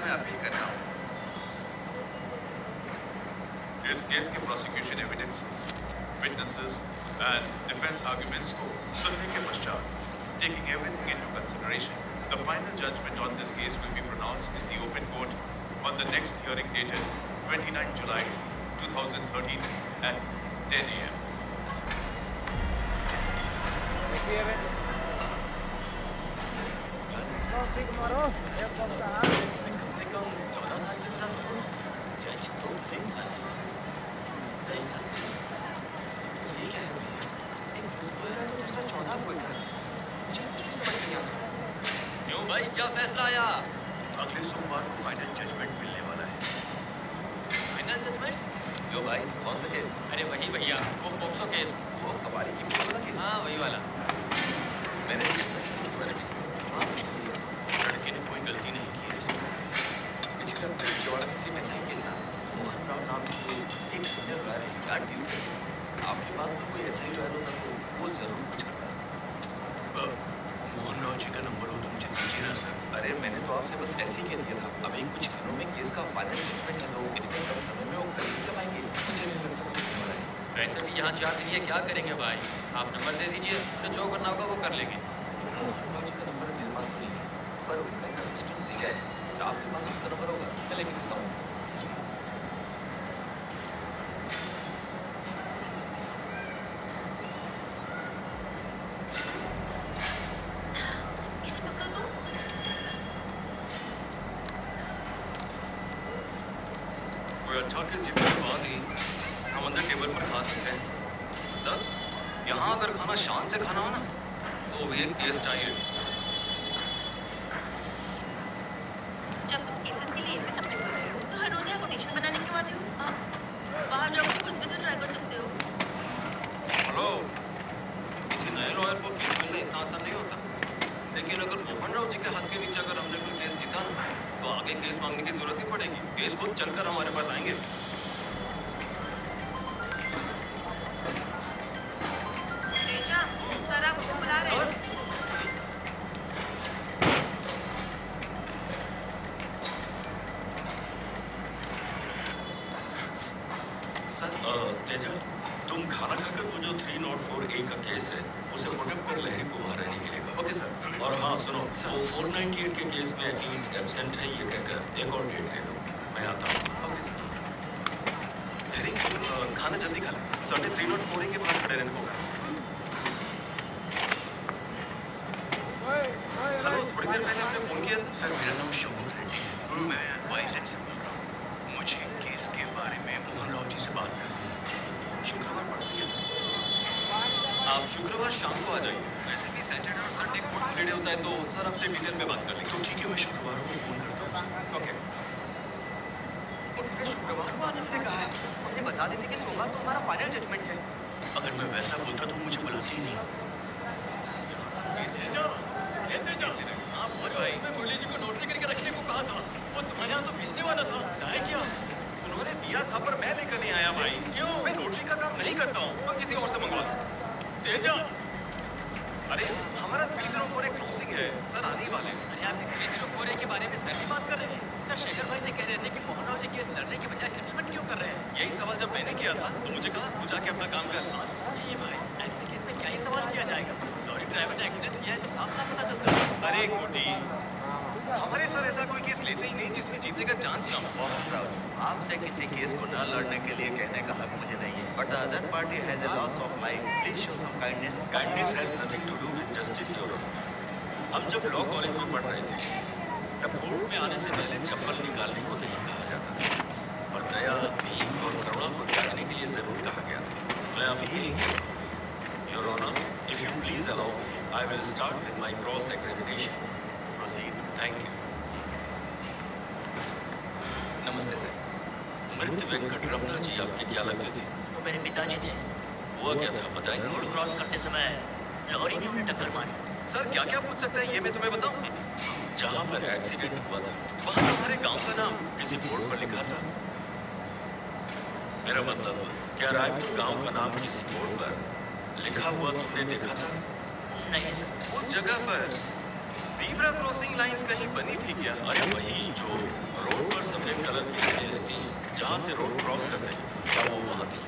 मैं अपील कर रहा हूँ। इस केस के prosecution evidences, witnesses and defence arguments को सुनने के पश्चात, taking everything into consideration, the final judgment on this case will be pronounced in the open court on the next hearing dated 29 July 2013 at 10 a.m. क्यों भाई, क्या फैसला आया? अगले सोमवार को फाइनल जजमेंट मिलने वाला है। Final judgement? क्यों भाई, कौन सा केस? अरे वही भैया, वो पॉक्सो केस। वो कबाड़ी की वाला केस? हाँ, वही वाला। मैंने लड़के ने कोई गलती नहीं की है। पिछले हफ्ते विजयवाड़ा में किसी में सही केस था। मोहन राव नाम की एक सीनियर गाय है, क्या ड्यू केस। आपके पास तो कोई ऐसा ही जो है तो वो जरूर कुछ करता। मोहन राव जी का नंबर हो तो मुझे दीजिए ना सर। अरे मैंने तो आपसे बस ऐसे ही कह दिया था। अभी कुछ दिनों में केस का फाइनल जजमेंट है तो इतने कम समय में वो करीब कब आएंगे मुझे नहीं लगता। वैसे भी यहाँ 4 दिन ये क्या करेंगे भाई? आप नंबर दे दीजिए, तो जो करना होगा वो कर लेंगे। मोहन जी का नंबर मेरे पास नहीं है, पर उनका सिस्टम दिया है। स्टाफ के पास उसका नंबर होगा, मैं लेके देता हूँ। कोई अच्छा केस जीतने के बाद ही हम अंदर टेबल पर खा सकते हैं। तब यहाँ अगर खाना शान से खाना हो ना तो भी एक केस चाहिए। जब तुम केसेस के लिए इतने सब्जेक्ट होते हो तो हर रोज यहाँ कोटेशन बनाने क्यों आते हो? बाहर जाकर खुद भी तो ट्राई कर सकते हो। हेलो, किसी नए लॉयर को केस मिलना इतना आसान नहीं होता। लेकिन अगर मोहन राव जी के हाथ के नीचे अगर हमने कोई केस जीता ना तो आगे केस मांगने की जरूरत ही पड़ेगी। केस खुद चलकर हमारे पास आएंगे। तेजा, सर आपको बुला रहे हैं। सर तेजा, तुम खाना खाकर वो जो 304A का केस है उसे प्रोटेक्ट कर लहरी को बाहर रहने के लिए कहा। Okay sir. और हाँ सुनो, वो 498 के केस में एक्यूज्ड एब्सेंट है ये कहकर एक और डेट दे दो, मैं आता हूँ। Okay sir. लहरी खाना जल्दी खा ले, 304A के बाहर खड़े रहने को कहा। हेलो, थोड़ी देर पहले आपने फोन किया था। सर मेरा नाम शोभन रेड्डी है, मैं वाइस एग्जामिनर हूँ। मुझे केस के बारे में मोहन राव जी से बात करनी है। शुक्रवार पड़ सके आप शुक्रवार शाम को आ जाइए। वैसे भी सैटरडे और संडे कोर्ट पीरियड होता है तो सर आपसे डिटेल में बात कर लेंगे। तो ठीक है, मैं शुक्रवार को फोन करता हूँ। ओके। उन्होंने शुक्रवार को आने के लिए कहा है। उन्हें बता देते कि सोमवार को हमारा फाइनल जजमेंट है। अगर मैं वैसा बोलता तो मुझे बुलाते ही नहीं। आप भाई मैं मुरली जी को नोटरी करके रखने को कहा था। वो तुम्हारे यहाँ तो भेजने वाला था, है क्या? उन्होंने दिया था पर मैं लेकर नहीं आया भाई। क्यों? मैं नोटरी का काम नहीं करता हूँ, तो किसी और से मंगवा लो। तेजा, अरे हमारा 304 एक क्रॉसिंग है सर, आने ही वाले हैं। अरे आप 304A के बारे में सर की बात कर रहे हैं? सर शेखर भाई से कह रहे थे कि मोहन राव जी केस लड़ने के बजाय सेटलमेंट क्यों कर रहे हैं? यही सवाल जब मैंने किया था तो मुझे कहा तू जाके अपना काम कर। नहीं भाई, ऐसे केस में क्या ही सवाल किया जाएगा? लॉरी ड्राइवर ने एक्सीडेंट किया है तो साफ साफ पता चलता है। अरे कोटी, हमारे सर ऐसा कोई केस लेते ही नहीं जिसमें जीतने का चांस ना हो। मोहन राव, आपसे किसी केस को न लड़ने के लिए कहने का हक मुझे नहीं है। But the other party has a loss of life, please show some kindness. Kindness has nothing to do with justice your honour. हम जब लॉ कॉलेज में पढ़ रहे थे तब कोर्ट में आने से पहले चप्पल निकालने को नहीं कहा जाता था और दया, भीम और करुणा को त्यागने के लिए जरूर कहा गया था। मैं अभी यही your honour, if you please allow I will start with my cross examination. Proceed. Thank you. नमस्ते सर। मृत वेंकटरमणा जी आपके क्या लगते थे? वो मेरे पिताजी थे। हुआ क्या था बताएं? रोड क्रॉस करते समय लॉरी ने उन्हें टक्कर मारी। सर क्या क्या पूछ सकते हैं ये मैं तुम्हें बताऊं? जहाँ पर एक्सीडेंट हुआ था वहाँ हमारे गांव का नाम किसी बोर्ड पर लिखा था। मेरा मतलब क्या रायपुर गांव का नाम किसी बोर्ड पर लिखा हुआ तुमने देखा था? नहीं सर। उस जगह पर ज़ीब्रा क्रॉसिंग लाइंस कहीं बनी थी क्या? अरे वही जो यहाँ से रोड क्रॉस करते हैं, क्या वो वहाँ थी?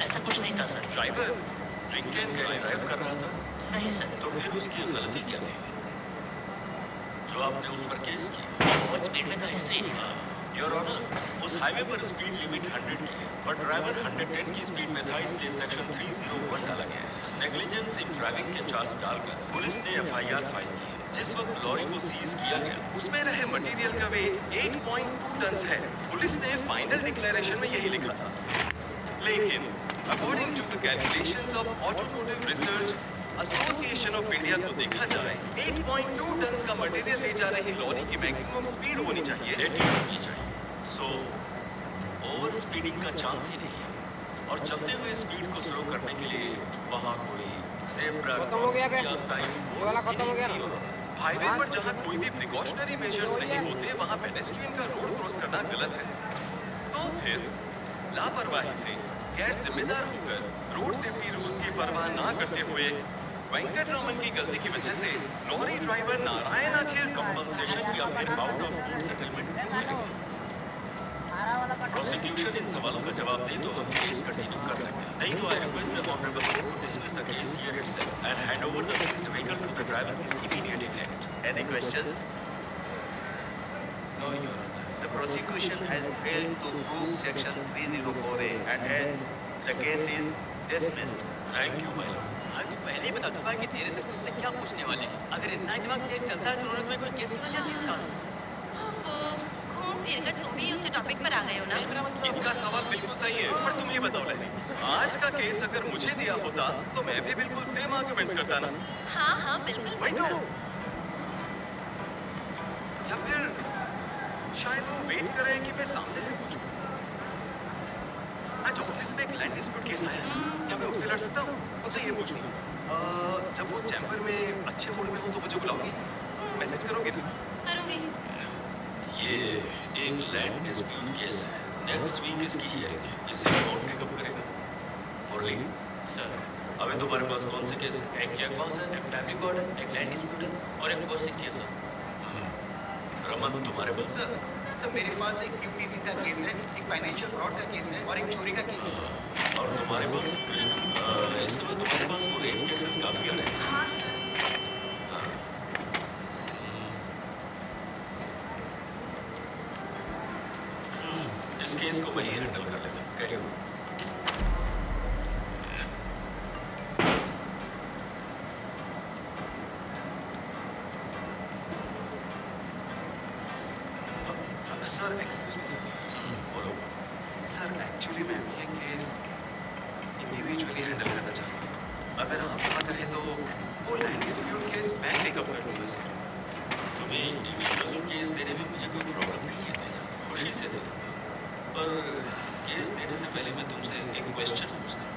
ऐसा कुछ नहीं था sir. Driver drink and drive कर रहा था? नहीं सर। तो फिर उसकी गलती क्या थी जो आपने उस पर केस किया? बहुत स्पीड में था इसलिए। योर ऑनर, उस हाईवे पर स्पीड लिमिट 100 की है, पर ड्राइवर 110 की स्पीड में था, इसलिए सेक्शन 301 डाला गया है। नेग्लिजेंस इन ड्राइविंग के चार्ज डालकर पुलिस ने FIR फाइल की है। जिस वक्त लॉरी को सीज किया गया, उसमें रहे मटेरियल का वेट 8.2 टन है। पुलिस ने फाइनल डिक्लेरेशन में यही लिखा था, लेकिन according to the calculations of Automotive Research Association of India को देखा जाए 8.2 टन का मटेरियल ले जा रही लॉरी की मैक्सिमम स्पीड होनी चाहिए 80 होनी चाहिए। सो ओवर स्पीडिंग का चांस ही नहीं है, और चलते हुए स्पीड को स्लो करने के लिए वहाँ कोई ज़ेब्रा क्रॉसिंग या साइन बोर्ड हाईवे पर जहाँ कोई भी प्रिकॉशनरी मेजर्स नहीं होते, वहाँ पेडेस्ट्रियन का रोड क्रॉस करना गलत है। तो फिर लापरवाही से गैर जिम्मेदार होकर रोड सेफ्टी रूल्स की परवाह ना करते हुए वेंकटरामन की गलती की वजह से लॉरी ड्राइवर नारायण आखिर कंपनसेशन या फिर out of court settlement prosecution इन सवालों का जवाब दे तो हम केस कंटिन्यू कर सकते हैं, नहीं तो I request the honourable court to dismiss the case here itself and hand over the seized vehicle to the driver with immediate effect. Any questions? No your honour. The prosecution has failed to prove section 304A and hence the case is dismissed. Thank you my Lord. अभी पहले ही बता दूंगा कि तेरे से तुझसे क्या पूछने वाले हैं। अगर इतना के बाद केस चलता है तो उन्होंने तुम्हें कोई केस नहीं लिया था। वो घूम फिर कर तुम भी उसी टॉपिक पर आ गए हो ना। इसका सवाल बिल्कुल सही है, पर तुम ये बताओ लहरी, आज का केस अगर मुझे दिया होता तो मैं भी बिल्कुल सेम आर्गुमेंट्स करता ना। हाँ हाँ बिल्कुल। वही तो। या फिर शायद वो वेट कर रहे हैं कि मैं सामने से पूछूं। आज ऑफिस में एक लैंड डिस्प्यूट केस आया है, क्या मैं उससे लड़ सकता हूँ? उनसे ये पूछूं, जब वो चैम्बर में अच्छे मूड में हो तो मुझे बुलाओगी, मैसेज करोगे ना? करूँगी। ये एक लैंड डिस्प्यूट केस है, नेक्स्ट वीक इसकी हियरिंग है, इसे कोर्ट ने कब करेगा? मुरली सर, अभी तुम्हारे पास कौन से केस है? एक चेक बाउंसर, एक फैमिली कोड, एक लैंड डिस्प्यूट और एक कोर्ट सिक्स सर। रमन तुम्हारे पास? सर मेरे पास एक QTC का केस है, एक फाइनेंशियल फ्रॉड का केस है और एक चोरी का केस है सर। और तुम्हारे पास इस समय तुम्हारे पास वो रेप केसेस काफी आ रहे हैं। हाँ सर। हाँ। इस केस को मैं ही हैंडल कर लेता हूँ, carry on. Sir excuse me sir. बोलो। सर एक्चुअली मैं ये केस इंडिविजुअली हैंडल करना चाहता हूँ। अगर आप बात करें तो वो लैंड डिस्प्यूट केस मैं टेकअप कर लूँगा सर। तुम्हें इंडिविजुअल केस देने में मुझे कोई प्रॉब्लम नहीं है भैया, खुशी से दे दूँगा। पर केस देने से पहले मैं तुमसे एक क्वेश्चन पूछता हूँ।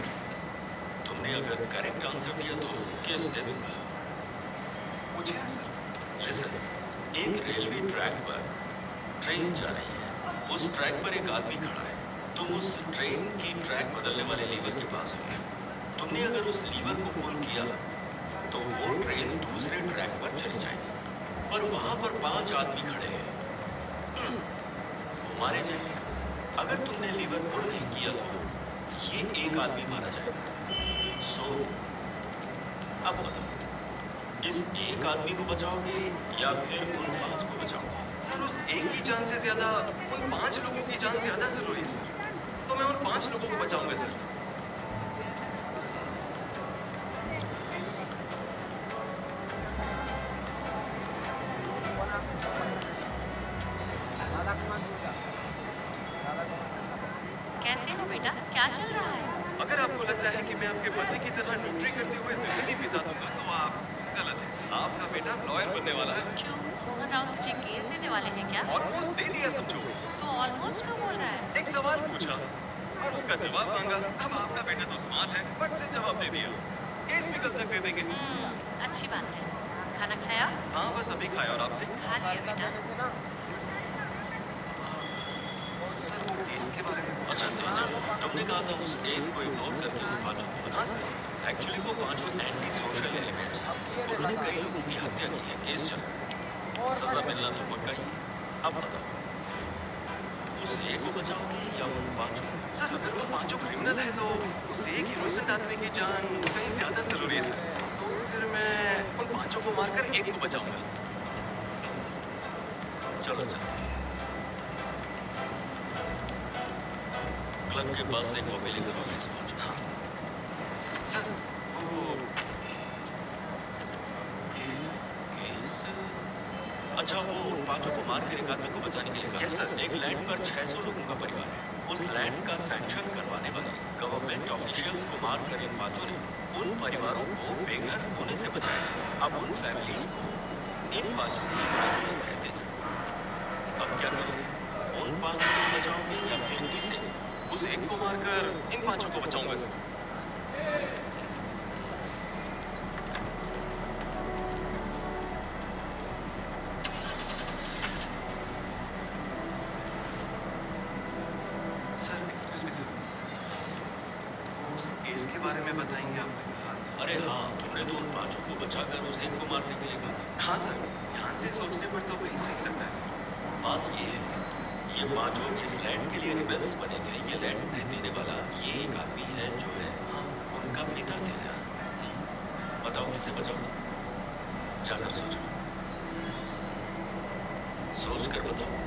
तुमने अगर करेक्ट आंसर दिया तो केस दे दूँगा। पूछिए ना सर। लिसन, एक रेलवे ट्रैक पर ट्रेन जा रही है, उस ट्रैक पर एक आदमी खड़ा है। तुम उस ट्रेन की ट्रैक बदलने वाले लीवर के पास हो। तुमने अगर उस लीवर को पुल किया तो वो ट्रेन दूसरे ट्रैक पर चली जाएगी, पर वहां पर 5 आदमी खड़े हैं, वो मारे जाएंगे। अगर तुमने लीवर पुल नहीं किया तो ये एक आदमी मारा जाएगा। सो अब बताओ, इस एक आदमी को बचाओगे या फिर उन 5 को बचाओगे? सर उस एक की जान से ज्यादा उन 5 लोगों की जान ज्यादा जरूरी है सर, तो मैं उन 5 लोगों को बचाऊंगा सर। कैसे हो बेटा, क्या चल रहा है? अगर आपको लगता है कि मैं आपके पति की तरह न्यूट्री करते हुए जिंदगी बिता दूंगा तो आप गलत है। आपका बेटा लॉयर बनने वाला है। क्यों, मोहन राव तुझे केस देने वाले हैं क्या? ऑलमोस्ट दे दिया समझो। तो ऑलमोस्ट क्यों बोल रहा है? एक सवाल पूछा और उसका जवाब मांगा। अब आपका बेटा तो स्मार्ट है, बट से जवाब दे दिया, केस भी कल तक दे देंगे। अच्छी बात है। खाना खाया? हाँ बस अभी खाया। और आपने? खा लिया बेटा। सर वो केस के बारे में। अच्छा तेजा, तुमने कहा था उस एक को इग्नोर करके उन 5 को बचा। हाँ सर, एक्चुअली वो 5 एंटी सोशल एलिमेंट्स, उन्होंने कई लोगों की हत्या की है। केस चल रहा है, सजा मिलना तो पक्का ही। अब बताओ, उस एक को बचाओगे या उन पांचों? सर अगर वो पांचों क्रिमिनल है तो उस एक इनोसेंट आदमी की जान कहीं ज्यादा जरूरी है सर। तो फिर मैं उन पांचों को मारकर एक को बचाऊंगा। चलो चलो। क्लब के पास एक मोबाइल ऑफिस पहुंचो। हाँ। सर वो केस। अच्छा, वो उन पांचों को मार कर एक आदमी को बचाने के लिए कहा। Yes, sir. एक लैंड पर 600 लोगों का परिवार है। उस लैंड का सैंक्शन करवाने वाले गवर्नमेंट ऑफिशियल्स को मार कर इन पांचों ने उन परिवारों को बेघर होने से बचाया। अब उन फैमिलीज को इन पांचों की जरूरत है। अब क्या करोगे? उन पांचों को बचाओगे या फिर इसे? उस एक को मारकर इन पांचों को बचाऊंगा sir. Sir excuse me sir, उस केस के बारे में बताएंगे आप? अरे हाँ, तुमने तो उन पांचों को बचाकर उस एक को मारने के लिए कहा। हाँ सर, ध्यान से सोचने पर तो कहीं सही लगता है सर। बात ये है, ये पांचों जिस लैंड के लिए रिबेल्स बने थे, ये लैंड उन्हें देने वाला ये एक आदमी है जो है उनका पिता थे। बताओ किसे बचाओ? जाकर सोचो, सोच कर बताओ।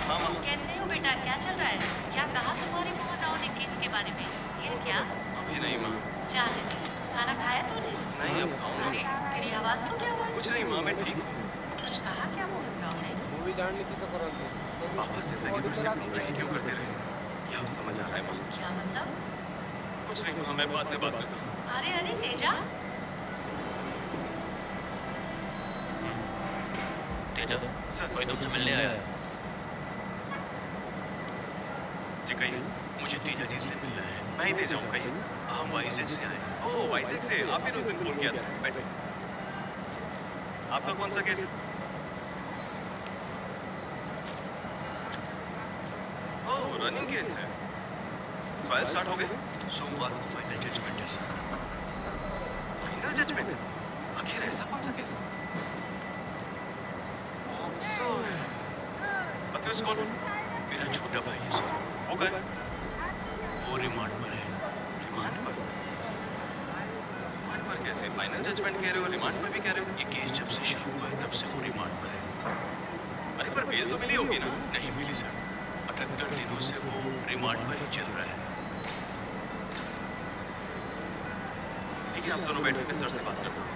हाँ माँ, कैसे हो बेटा? क्या चल रहा है? क्या कहा तुम्हारे मोहन राव ने केस के बारे में? ये क्या? अभी नहीं माँ। जाने दे। खाना खाया तूने? नहीं अब खाऊंगा। अरे तेरी आवाज को क्या हुआ? कुछ नहीं माँ, मैं ठीक हूँ। कुछ कहा क्या मोहन राव ने? पापा जिंदगी भर सिर्फ नौकरी क्यों करते रहे? ये अब समझ आ रहा है माँ। क्या मतलब? कुछ नहीं माँ, मैं बाद में बात करता हूँ। अरे अरे तेजा, तेजा सर कोई तुमसे मिलने आया है? जी कहिए। मुझे तेजा जी से मिलना है। मैं ही तेजा हूँ, कहिए। हम वाइजेक से आए। ओह वाइजेक से, आप ही ने उस दिन फोन किया था। बैठो। आपका कौन सा केस है? ओह रनिंग केस है। ट्रायल स्टार्ट हो गए? सोमवार को फाइनल जजमेंट है सर। Final judgement? आखिर ऐसा कौन सा केस है? सो अक्यूज कौन? मेरा छोटा भाई है सर। वो गए वो रिमांड पर है। रिमांड पर? रिमांड पर कैसे? फाइनल जजमेंट कह रहे हो, रिमांड पर भी कह रहे हो? ये केस जब से शुरू हुआ है तब से वो रिमांड पर है। अरे पर बेल तो मिली होगी ना? नहीं मिली सर। 78 दिनों से वो रिमांड पर ही चल रहा है। ठीक है, आप दोनों बैठे, मैं सर से बात करता हूँ।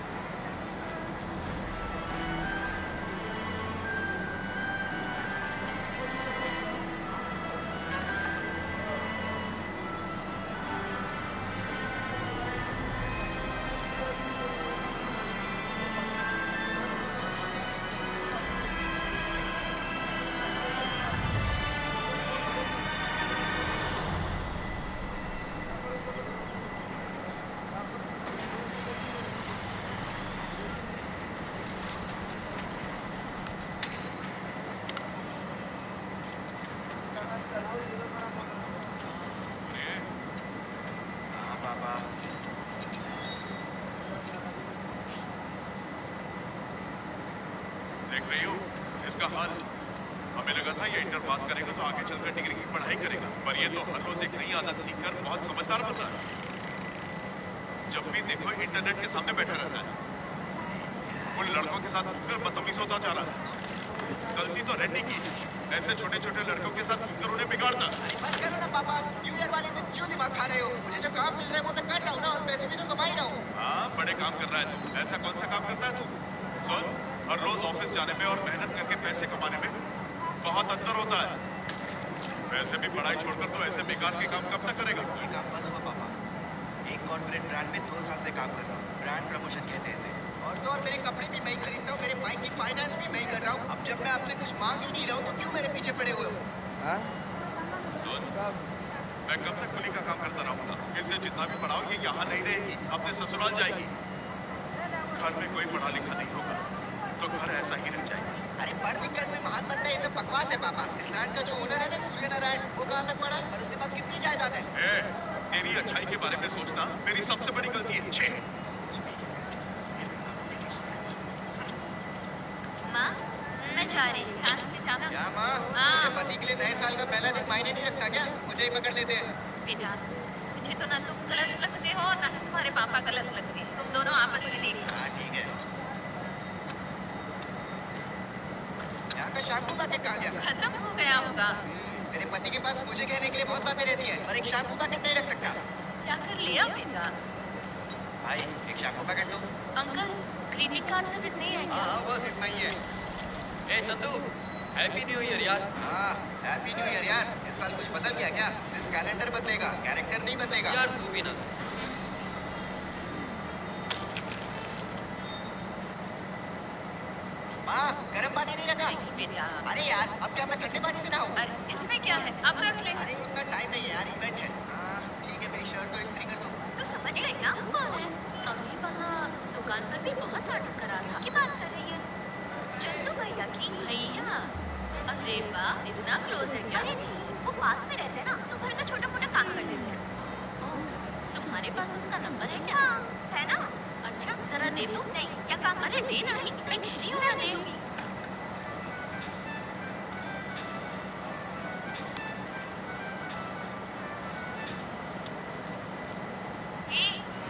हाँ पापा। देख रही हो इसका हाल। हमें लगा था ये इंटर पास करेगा तो आगे चलकर डिग्री की पढ़ाई करेगा, पर ये तो हर रोज एक नई आदत सीखकर बहुत समझदार बन रहा है। जब भी देखो इंटरनेट के सामने बैठा रहता है, उन लड़कों के साथ घूमकर बदतमीज होता जा रहा है। गलती तो रेड्डी की, ऐसे छोटे छोटे लड़कों के साथ घूमकर उन्हें बिगाड़ता। बस करो ना पापा, न्यू ईयर वाले दिन क्यों दिमाग खा रहे हो? मुझे जो काम मिल रहा है वो मैं कर रहा हूँ ना, और पैसे भी तो कमा ही रहा हूँ। हाँ बड़े काम कर रहा है तू। ऐसा कौन सा काम करता है तू? सुन, हर रोज ऑफिस जाने में और मेहनत करके पैसे कमाने में बहुत अंतर होता है। वैसे भी पढ़ाई छोड़कर तो ऐसे बेकार के काम कब तक करेगा? ये काम बस हुआ पापा। एक कॉर्पोरेट ब्रांड में 2 साल से काम कर रहा हूँ। ब्रांड प्रमोशन कहते हैं इसे। और तो और मेरे कपड़े भी मैं ही खरीदता हूँ, मेरे बाइक की फाइनेंस भी मैं ही कर रहा हूँ। अब जब मैं आपसे कुछ मांग ही नहीं रहा हूँ तो क्यों मेरे पीछे पड़े हुए हो? सुन, मैं कब तक कुली का काम करता रहूंगा? इसे जितना भी पढ़ाओ ये यहाँ नहीं रहेगी, अपने ससुराल जाएगी। घर में कोई पढ़ा लिखा नहीं होगा तो घर ऐसा ही रह जाएगा। अरे पढ़ लिख कर कोई महान बनता है, ये सब बकवास है पापा। इस लैंड का जो ओनर है ना सूर्य नारायण, वो कहाँ तक पढ़ा है और उसके पास कितनी जायदाद है? मेरी अच्छाई के बारे में सोचना मेरी सबसे बड़ी गलती है। छे माँ मैं जा रही हूँ, ध्यान से जाना। क्या माँ? हाँ। मेरे पति के लिए नए साल का पहला दिन मायने नहीं रखता क्या? मुझे ही पकड़ लेते हैं। बेटा मुझे तो ना तुम गलत लगते हो ना ही तुम्हारे पापा गलत लगते हैं, तुम दोनों आपस में देखो। हाँ ठीक है। यहाँ का शैम्पू पैकेट कहाँ गया? खत्म हो गया होगा। मेरे पति के पास मुझे कहने के लिए बहुत बातें रहती है, पर एक शैम्पू पैकेट नहीं रख सकता। जाकर लिया बेटा। भाई एक शैम्पू पैकेट दो। अंकल क्रेडिट कार्ड से कितने आएंगे? हाँ बस इतना ही है। ए चंदू, हैप्पी न्यू ईयर यार। हाँ हैप्पी न्यू ईयर यार। इस साल कुछ बदल गया क्या? सिर्फ कैलेंडर बदलेगा, कैरेक्टर नहीं बदलेगा। यार तू भी ना। माँ गर्म पानी नहीं रखा? नहीं बेटा। अरे यार अब क्या मैं ठंडे पानी से नहाऊं? अरे इसमें क्या है, अब रख ले। अरे उतना टाइम नहीं है यार, इवेंट है। हाँ ठीक है, मेरी शर्ट तो इस्त्री कर दो। तो समझ गई ना कौन है? अभी वहाँ दुकान पर भी बहुत नाटक करा था। किसकी बात कर रही है? चंदू भैया की भैया। अरे वाह इतना क्लोज है क्या? अरे नहीं वो पास में रहते हैं ना, तो घर का छोटा मोटा काम कर देते हैं। ओह, तुम्हारे पास उसका नंबर है क्या? है ना? अच्छा जरा दे दो। नहीं क्या काम? अरे दे ना, मैं कह रही हूँ ना दे दूंगी।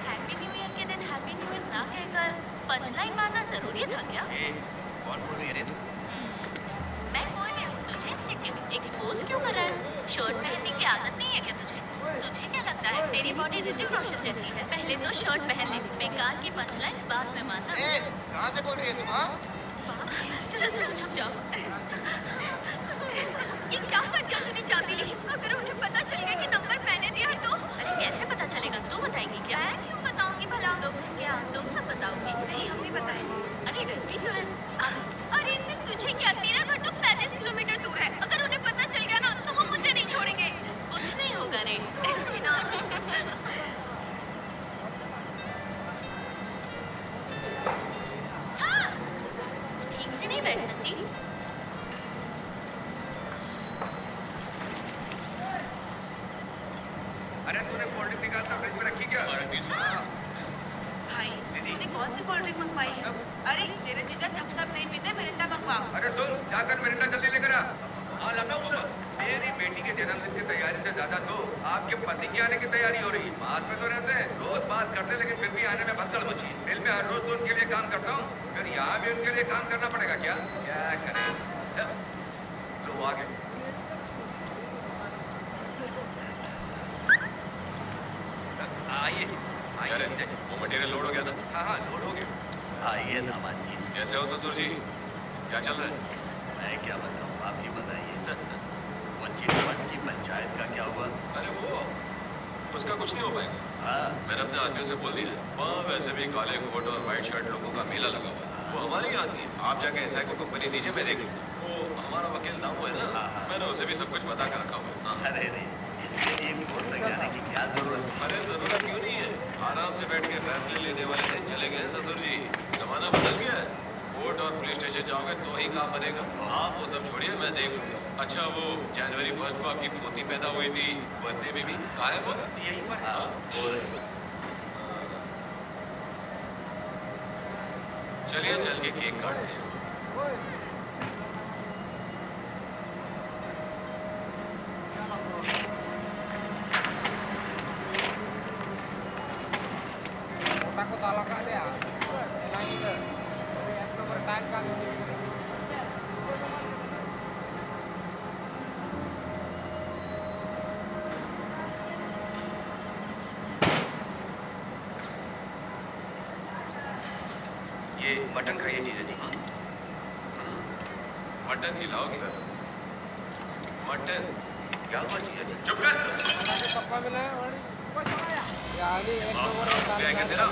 हैप्पी न्यू ईयर के दिन हैप्पी न्यू ईयर ना कहकर पंचलाइन मारना जरूरी था क्या? कौन बोल रही है रे तू? मैं कोई भी हूँ, तुझे एक्सपोज क्यों कर रहा है? शर्ट पहनने की आदत नहीं है क्या तुझे? तुझे क्या लगता है तेरी बॉडी ऋतिक रोशन जैसी है? पहले तो शर्ट पहन ले, बेकार की पंचलाइन्स बाद में मारना। कहाँ से बोल रही है तुम? हाँ चल चल छुप जाओ। ये क्या कर दिया तूने चाबी ली? अगर उन्हें पता चल गया कि नंबर मैंने दिया है तो? अरे कैसे पता चलेगा? तू बताएगी क्या? मैं क्यों बताऊंगी भला? तो क्या तुम सब बताओगी? नहीं हम नहीं बताएंगे। अरे डरती क्यों है? अरे इससे तुझे क्या? तेरा घर तो 35 किलोमीटर दूर है। अगर उन्हें पता चल गया ना तो वो मुझे नहीं छोड़ेंगे। कुछ नहीं होगा रे। ठीक से नहीं बैठ सकती? अरे तूने कोल्ड ड्रिंक निकालता फ्रिज में रखी क्या? भाई तूने कौन सी कोल्ड ड्रिंक मंगवाई? अरे तेरे जीजा थम्स अप नहीं पीते, मिरिंडा मंगवाओ। अरे सुन, जाकर मिरिंडा जल्दी लेकर आ। हाँ लखनऊ सर। मेरी बेटी के जन्मदिन की तैयारी से ज्यादा तो आपके पति की आने की तैयारी हो रही है। पास में तो रहते हैं, रोज बात करते हैं, लेकिन फिर भी आने में भगदड़ मची। मिल में हर रोज तो उनके लिए काम करता हूँ, फिर यहाँ भी उनके लिए काम करना पड़ेगा क्या? क्या करें? लो आ गए। आइए आइए। वो मटेरियल लोड हो गया था? हाँ हाँ लोड हो गया। आइए दामाद जी। कैसे हो ससुर जी? क्या चल रहा है? मैं क्या बताऊँ, आप ही बताइए। वो चिटफंड की पंचायत का क्या हुआ? अरे वो उसका कुछ नहीं हो पाएगा। हाँ मैंने अपने आदमियों से बोल दिया। वहाँ वैसे भी काले कोट और व्हाइट शर्ट लोगों का मेला लगा हुआ है। वो हमारे ही आदमी है। आप जाके ऐसा को कंपनी दीजिए, मैं देख लूँगा। वो हमारा वकील नाम है ना, मैंने उसे भी सब कुछ बता कर रखा हुआ है। हाँ। अरे रे, इसके लिए कोर्ट तक जाने की क्या जरूरत है? अरे जरूरत क्यों नहीं है? आराम से बैठ के फैसले लेने वाले दिन चले गए हैं ससुर जी। जमाना बदल गया है। कोर्ट और पुलिस स्टेशन जाओगे तो ही काम बनेगा। आप वो सब छोड़िए, मैं देख लूँगा। अच्छा वो जनवरी 1 को आपकी पोती पैदा हुई थी, बर्थडे में भी कहा है वो? यहीं पर हाँ हो रहे हैं। चलिए चल के केक काटते हैं। Takut salah kak dia. Lagi ke. Yang nomor tangkap. ये मटन खाइए जीजा जी। मटन खिलाओगे? मटन क्या हुआ जीजा जी? चुप कर। Apa bila? Ya ini एक हाँ, nomor क्या कहते हैं ना?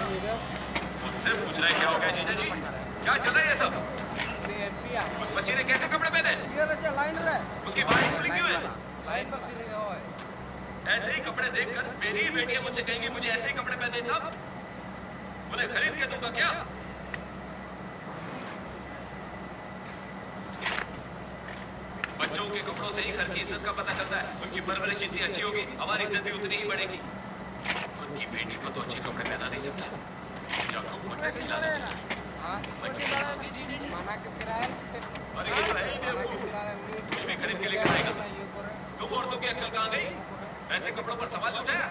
मुझसे पूछ रहे क्या हो गया जीजा जी? क्या चल रहा है ये सब? Ini MP ya. उस बच्चे ने कैसे कपड़े पहने? Dia aja lain deh. उसकी बातें खुली क्यों है? Lain berdiri kau. ऐसे ही कपड़े देखकर मेरी ही बेटियां मुझसे कहेंगी मुझे ऐसे ही कपड़े पहने, तब उन्हें खरीद के दूंगा क्या? बच्चों के कपड़ों से ही घर की इज्जत का पता चलता है। उनकी परवरिश जितनी अच्छी होगी, हमारी इज्जत भी उतनी ही बढ़ेगी। की बेटी को तो अच्छे कपड़े पहना नहीं सकता। जाकर मटन खिलाना चाहिए। हाँ माना के किराया अरे ये भाई कुछ भी खरीद के लेकर आएगा। तुम औरतों की अक्ल कहाँ गई? ऐसे कपड़ों पर सवाल उठाया?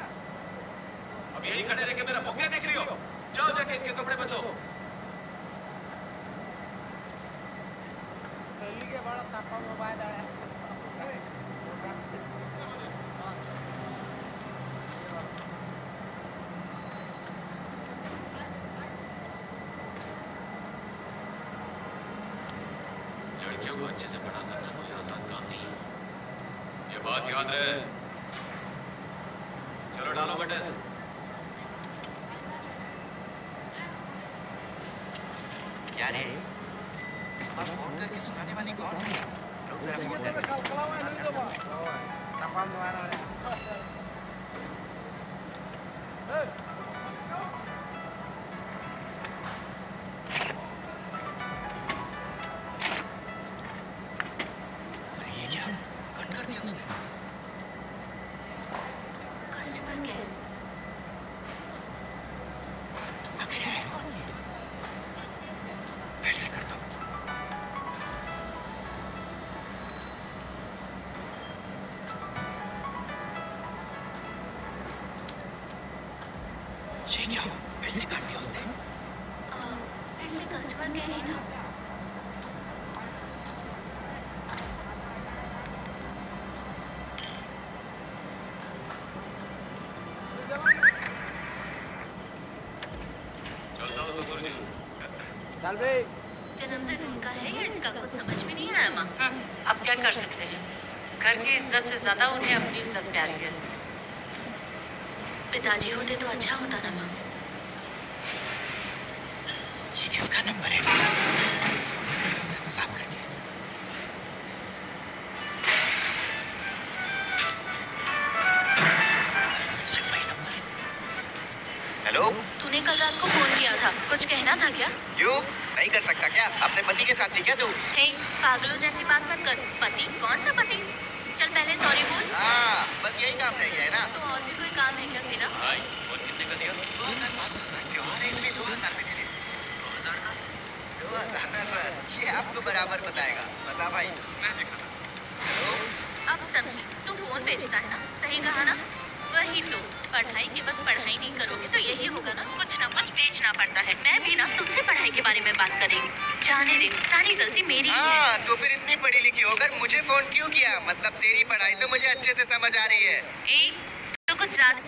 अब यही खड़े रह के मेरा मुंह क्या देख रही हो? जाओ जाके इसके कपड़े बदलो। दिल्ली के बड़ा तापा मोबाइल आया लड़कियों को अच्छे से पढ़ा करना कोई आसान काम नहीं है। ये बात याद रहे। चलो डालो बटन। क्या रे सुबह फोन करके सुनाने वाली कौन है? लोग जरा फोन कर तापा मोबाइल आया अरे ये क्या कट कर दिया उसने? कस्टमर केयर आखिर है कौन ये? फिर से कर दो। ये क्या फिर से काट दिया उसने? फिर से कस्टमर केयर ही था। चलता हूँ ससुर जी। चल भाई जन्मदिन उनका है या इसका कुछ समझ में नहीं आया माँ। अब क्या कर सकते हैं? घर की इज्जत से ज्यादा उन्हें अपनी इज्जत प्यारी है। पिताजी होते तो अच्छा होता ना माँ। ये किसका नंबर है? उनसे साफ कर दिया। सिर्फ वही नंबर है। हेलो तूने कल रात को फोन किया था, कुछ कहना था क्या? क्यों नहीं कर सकता क्या? अपने पति के साथ थी क्या तू? हे पागलों जैसी बात मत कर। पति? कौन सा पति? चल पहले सॉरी बोल। हाँ बस यही काम रह गया है ना? तो और भी कोई काम है क्या तेरा? भाई और कितने का दिया? 2500 त्योहार है इसलिए 2000 में दे दे। 2000 का? 2000 ना सर, ये आपको बराबर बताएगा। बता भाई। मैं देखा था। हेलो अब समझी, तू फोन बेचता है ना? सही कहा ना? वही तो, पढ़ाई के वक्त पढ़ाई नहीं करोगे तो यही होगा ना, कुछ ना कुछ बेचना पड़ता है। मैं भी ना तुमसे पढ़ाई के बारे में बात करेंगी। जाने दे, सारी गलती मेरी ही है। हाँ तो फिर इतनी पढ़ी लिखी होकर मुझे फोन क्यों किया? मतलब तेरी पढ़ाई तो मुझे अच्छे से समझ आ रही है। ए, तो कुछ ज्यादा